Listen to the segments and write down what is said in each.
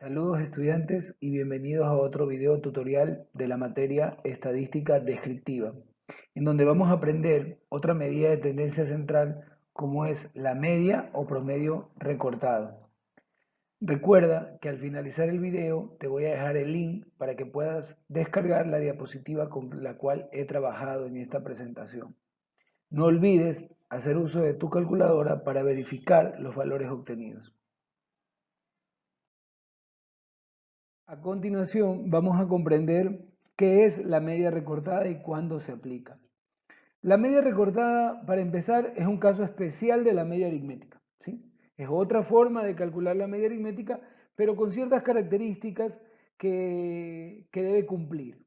Saludos estudiantes y bienvenidos a otro video tutorial de la materia Estadística Descriptiva, en donde vamos a aprender otra medida de tendencia central como es la media o promedio recortado. Recuerda que al finalizar el video te voy a dejar el link para que puedas descargar la diapositiva con la cual he trabajado en esta presentación. No olvides hacer uso de tu calculadora para verificar los valores obtenidos. A continuación, vamos a comprender qué es la media recortada y cuándo se aplica. La media recortada, para empezar, es un caso especial de la media aritmética, ¿sí? Es otra forma de calcular la media aritmética, pero con ciertas características que debe cumplir.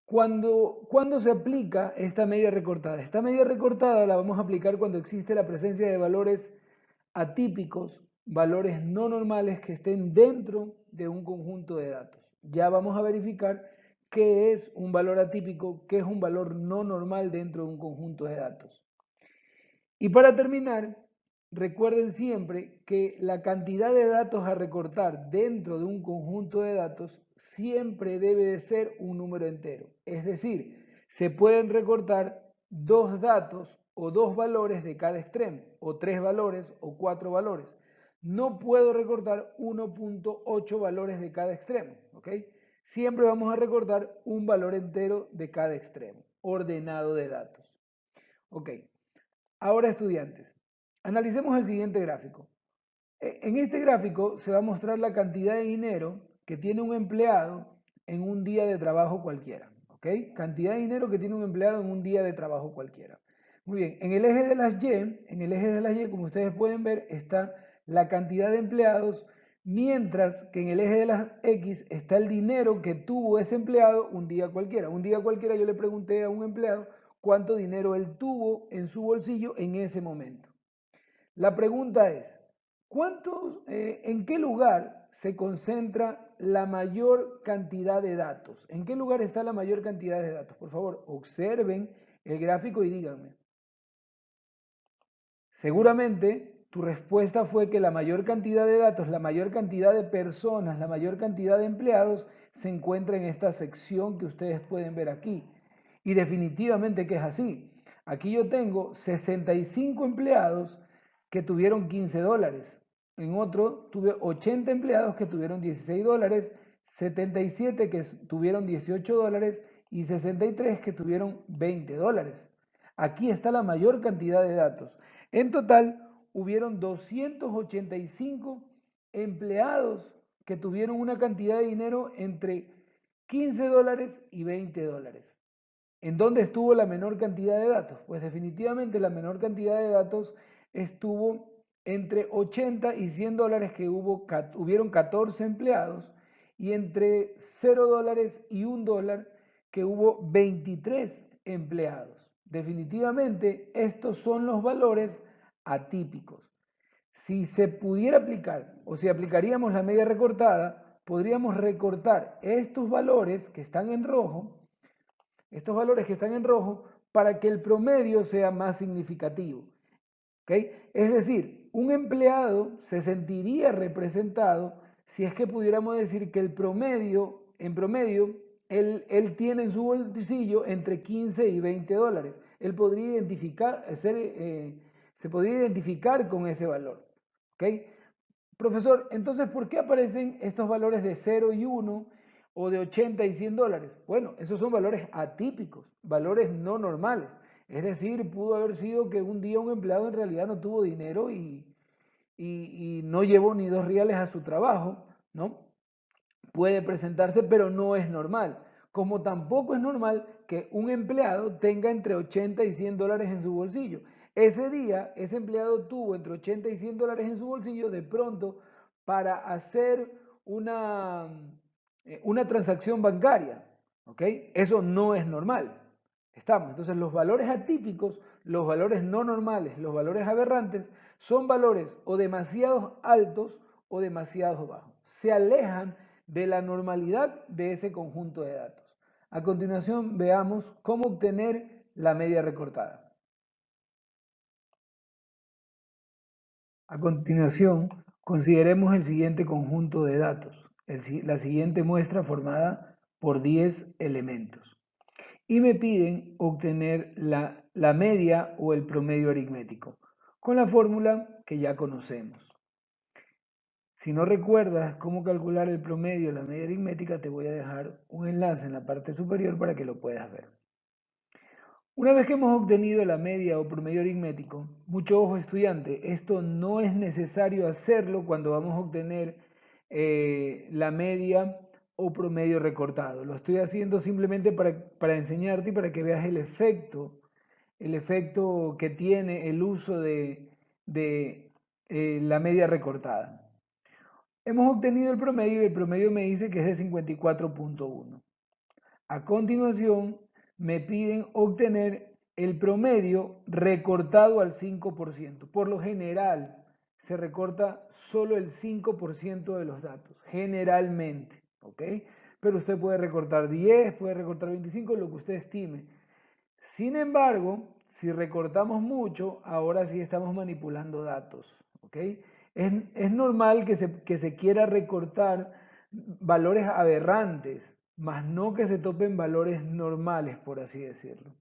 ¿Cuándo se aplica esta media recortada? Esta media recortada la vamos a aplicar cuando existe la presencia de valores atípicos, valores no normales que estén dentro de un conjunto de datos. Ya vamos a verificar qué es un valor atípico, qué es un valor no normal dentro de un conjunto de datos. Y para terminar, recuerden siempre que la cantidad de datos a recortar dentro de un conjunto de datos siempre debe de ser un número entero. Es decir, se pueden recortar dos datos o dos valores de cada extremo, o tres valores o cuatro valores. No puedo recortar 1.8 valores de cada extremo, ¿ok? Siempre vamos a recortar un valor entero de cada extremo, ordenado de datos. Ok. Ahora, estudiantes, analicemos el siguiente gráfico. En este gráfico se va a mostrar la cantidad de dinero que tiene un empleado en un día de trabajo cualquiera. ¿Ok? Cantidad de dinero que tiene un empleado en un día de trabajo cualquiera. Muy bien, en el eje de las Y, como ustedes pueden ver, está la cantidad de empleados, mientras que en el eje de las X está el dinero que tuvo ese empleado un día cualquiera. Un día cualquiera yo le pregunté a un empleado cuánto dinero él tuvo en su bolsillo en ese momento. La pregunta es, ¿en qué lugar se concentra la mayor cantidad de datos? ¿En qué lugar está la mayor cantidad de datos? Por favor, observen el gráfico y díganme. Seguramente tu respuesta fue que la mayor cantidad de datos, la mayor cantidad de personas, la mayor cantidad de empleados se encuentra en esta sección que ustedes pueden ver aquí. Y definitivamente que es así. Aquí yo tengo 65 empleados que tuvieron $15. En otro tuve 80 empleados que tuvieron $16, 77 que tuvieron $18 y 63 que tuvieron $20. Aquí está la mayor cantidad de datos. En total, hubieron 285 empleados que tuvieron una cantidad de dinero entre $15 y $20. ¿En dónde estuvo la menor cantidad de datos? Pues definitivamente la menor cantidad de datos estuvo entre 80 y $100 que hubieron 14 empleados y entre $0 y $1 que hubo 23 empleados. Definitivamente estos son los valores atípicos. Si se pudiera aplicar o si aplicaríamos la media recortada, podríamos recortar estos valores que están en rojo, para que el promedio sea más significativo. ¿Okay? Es decir, un empleado se sentiría representado si es que pudiéramos decir que en promedio, él tiene en su bolsillo entre 15 y $20. Él podría se podría identificar con ese valor. ¿Okay? Profesor, entonces, ¿por qué aparecen estos valores de 0 y 1 o de 80 y $100? Bueno, esos son valores atípicos, valores no normales. Es decir, pudo haber sido que un día un empleado en realidad no tuvo dinero y no llevó ni 2 reales a su trabajo, ¿no? Puede presentarse, pero no es normal. Como tampoco es normal que un empleado tenga entre 80 y $100 en su bolsillo. Ese día, ese empleado tuvo entre 80 y $100 en su bolsillo de pronto para hacer una transacción bancaria. ¿Ok? Eso no es normal. Estamos. Entonces, los valores atípicos, los valores no normales, los valores aberrantes, son valores o demasiado altos o demasiado bajos. Se alejan de la normalidad de ese conjunto de datos. A continuación, veamos cómo obtener la media recortada. A continuación, Consideremos el siguiente conjunto de datos, la siguiente muestra formada por 10 elementos. Y me piden obtener la media o el promedio aritmético, con la fórmula que ya conocemos. Si no recuerdas cómo calcular el promedio o la media aritmética, te voy a dejar un enlace en la parte superior para que lo puedas ver. Una vez que hemos obtenido la media o promedio aritmético, mucho ojo estudiante, esto no es necesario hacerlo cuando vamos a obtener la media o promedio recortado. Lo estoy haciendo simplemente para enseñarte y para que veas el efecto que tiene el uso de la media recortada. Hemos obtenido el promedio y el promedio me dice que es de 54.1. A continuación, me piden obtener el promedio recortado al 5%. Por lo general, se recorta solo el 5% de los datos, generalmente, ¿ok? Pero usted puede recortar 10, puede recortar 25, lo que usted estime. Sin embargo, si recortamos mucho, ahora sí estamos manipulando datos, ¿ok? Es normal que se quiera recortar valores aberrantes, más no que se topen valores normales, por así decirlo.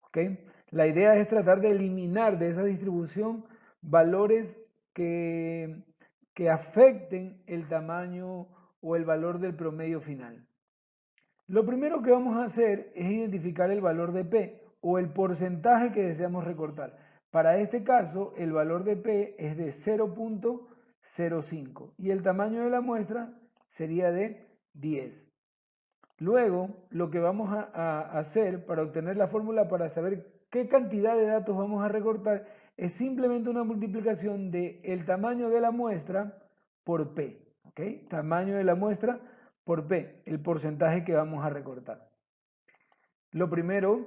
¿Ok? La idea es tratar de eliminar de esa distribución valores que afecten el tamaño o el valor del promedio final. Lo primero que vamos a hacer es identificar el valor de P o el porcentaje que deseamos recortar. Para este caso, el valor de P es de 0.05 y el tamaño de la muestra sería de 10. Luego, lo que vamos a hacer para obtener la fórmula para saber qué cantidad de datos vamos a recortar es simplemente una multiplicación del tamaño de la muestra por P. ¿Ok? Tamaño de la muestra por P, el porcentaje que vamos a recortar. Lo primero,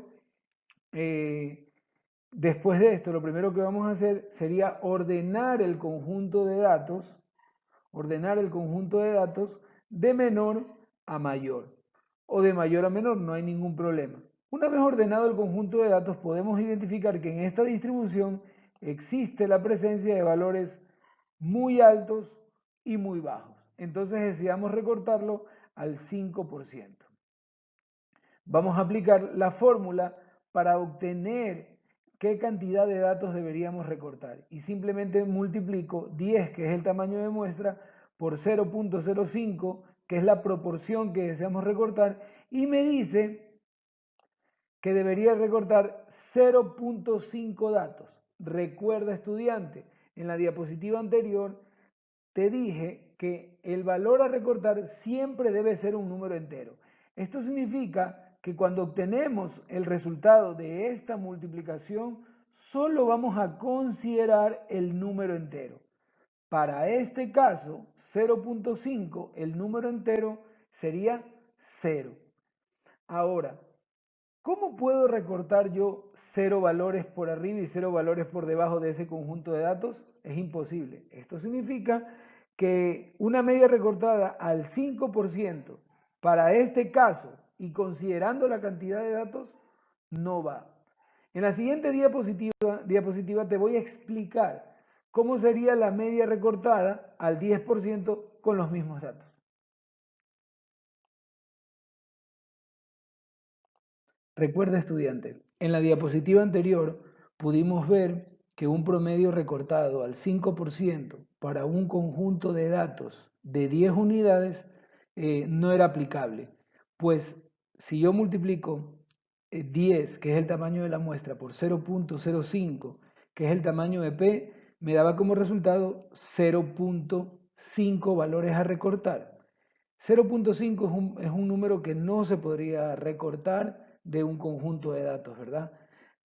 después de esto, lo primero que vamos a hacer sería ordenar el conjunto de datos de menor a mayor o de mayor a menor, no hay ningún problema. Una vez ordenado el conjunto de datos, podemos identificar que en esta distribución existe la presencia de valores muy altos y muy bajos. Entonces deseamos recortarlo al 5%. Vamos a aplicar la fórmula para obtener qué cantidad de datos deberíamos recortar. Y simplemente multiplico 10, que es el tamaño de muestra, por 0.05, que es la proporción que deseamos recortar, y me dice que debería recortar 0.5 datos. Recuerda, estudiante, en la diapositiva anterior te dije que el valor a recortar siempre debe ser un número entero. Esto significa que cuando obtenemos el resultado de esta multiplicación, solo vamos a considerar el número entero. Para este caso, 0.5, el número entero sería 0. Ahora, ¿cómo puedo recortar yo 0 valores por arriba y 0 valores por debajo de ese conjunto de datos? Es imposible. Esto significa que una media recortada al 5% para este caso y considerando la cantidad de datos no va. En la siguiente diapositiva te voy a explicar cómo sería la media recortada al 10% con los mismos datos. Recuerda, estudiante, en la diapositiva anterior pudimos ver que un promedio recortado al 5% para un conjunto de datos de 10 unidades no era aplicable. Pues si yo multiplico 10, que es el tamaño de la muestra, por 0.05, que es el tamaño de P, me daba como resultado 0.5 valores a recortar. 0.5 es un número que no se podría recortar de un conjunto de datos, ¿verdad?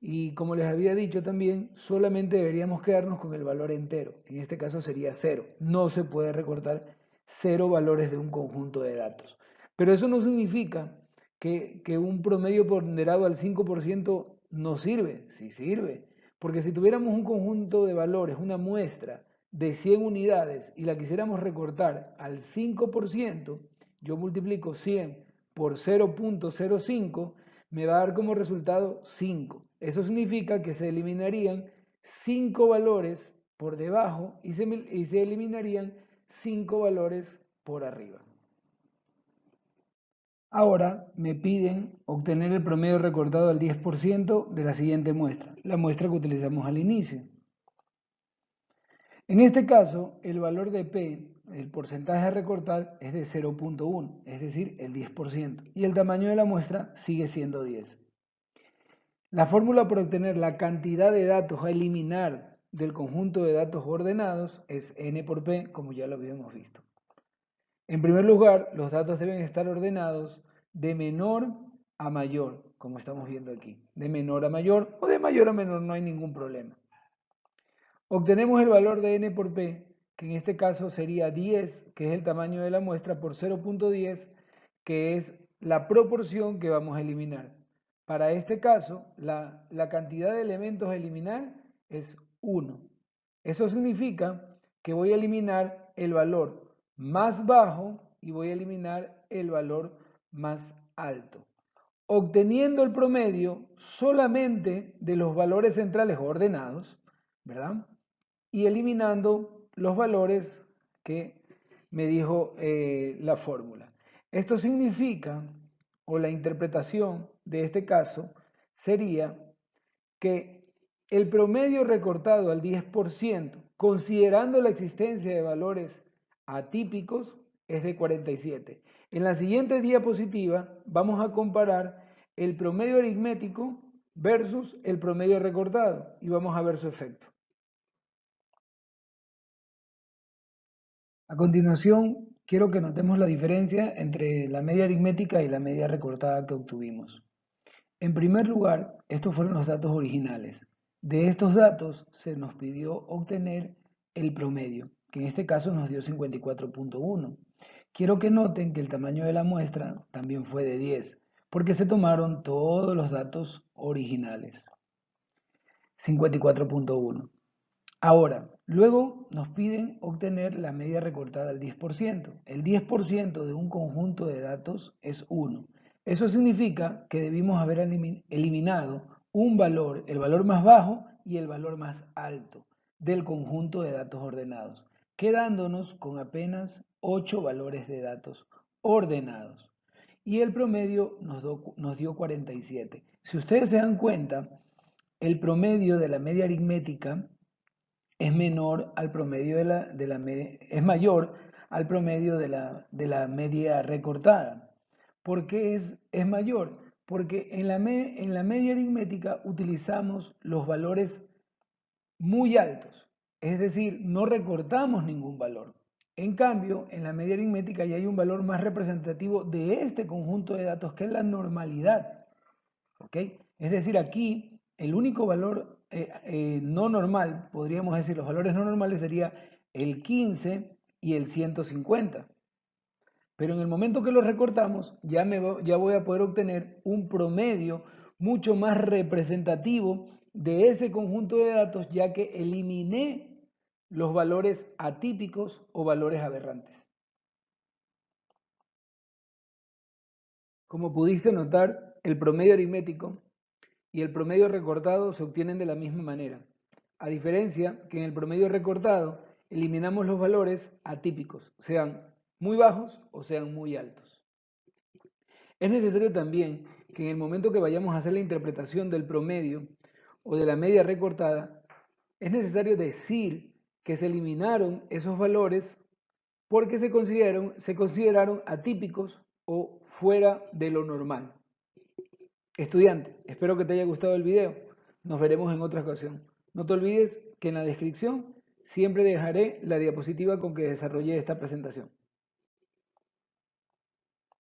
Y como les había dicho también, solamente deberíamos quedarnos con el valor entero. En este caso sería 0. No se puede recortar 0 valores de un conjunto de datos. Pero eso no significa que un promedio ponderado al 5% no sirve. Sí sirve. Porque si tuviéramos un conjunto de valores, una muestra de 100 unidades y la quisiéramos recortar al 5%, yo multiplico 100 por 0.05, me va a dar como resultado 5. Eso significa que se eliminarían 5 valores por debajo y se eliminarían 5 valores por arriba. Ahora me piden obtener el promedio recortado al 10% de la siguiente muestra, la muestra que utilizamos al inicio. En este caso, el valor de P, el porcentaje a recortar, es de 0.1, es decir, el 10%, y el tamaño de la muestra sigue siendo 10. La fórmula para obtener la cantidad de datos a eliminar del conjunto de datos ordenados es N por P, como ya lo habíamos visto. En primer lugar, los datos deben estar ordenados de menor a mayor, como estamos viendo aquí. De menor a mayor o de mayor a menor, no hay ningún problema. Obtenemos el valor de N por P, que en este caso sería 10, que es el tamaño de la muestra, por 0.10, que es la proporción que vamos a eliminar. Para este caso, la cantidad de elementos a eliminar es 1. Eso significa que voy a eliminar el valor más bajo y voy a eliminar el valor más alto, obteniendo el promedio solamente de los valores centrales ordenados, ¿verdad? Y eliminando los valores que me dijo la fórmula. Esto significa, o la interpretación de este caso, sería que el promedio recortado al 10%, considerando la existencia de valores atípicos, es de 47. En la siguiente diapositiva vamos a comparar el promedio aritmético versus el promedio recortado y vamos a ver su efecto. A continuación, quiero que notemos la diferencia entre la media aritmética y la media recortada que obtuvimos. En primer lugar, estos fueron los datos originales. De estos datos se nos pidió obtener el promedio, que en este caso nos dio 54.1. Quiero que noten que el tamaño de la muestra también fue de 10, porque se tomaron todos los datos originales. 54.1. Ahora, luego nos piden obtener la media recortada al 10%. El 10% de un conjunto de datos es 1. Eso significa que debimos haber eliminado un valor, el valor más bajo y el valor más alto del conjunto de datos ordenados, quedándonos con apenas 8 valores de datos ordenados. Y el promedio nos dio 47. Si ustedes se dan cuenta, el promedio de la media aritmética es menor al promedio es mayor al promedio de la media recortada. ¿Por qué es mayor? Porque en la media aritmética utilizamos los valores muy altos, es decir, no recortamos ningún valor. En cambio, en la media aritmética ya hay un valor más representativo de este conjunto de datos, que es la normalidad. ¿Ok? Es decir, aquí el único valor no normal, podríamos decir, los valores no normales sería el 15 y el 150. Pero en el momento que los recortamos, ya voy a poder obtener un promedio mucho más representativo de ese conjunto de datos, ya que eliminé los valores atípicos o valores aberrantes. Como pudiste notar, el promedio aritmético y el promedio recortado se obtienen de la misma manera, a diferencia que en el promedio recortado eliminamos los valores atípicos, sean muy bajos o sean muy altos. Es necesario también que en el momento que vayamos a hacer la interpretación del promedio o de la media recortada, es necesario decir que se eliminaron esos valores porque se consideraron atípicos o fuera de lo normal. Estudiante, espero que te haya gustado el video. Nos veremos en otra ocasión. No te olvides que en la descripción siempre dejaré la diapositiva con que desarrollé esta presentación.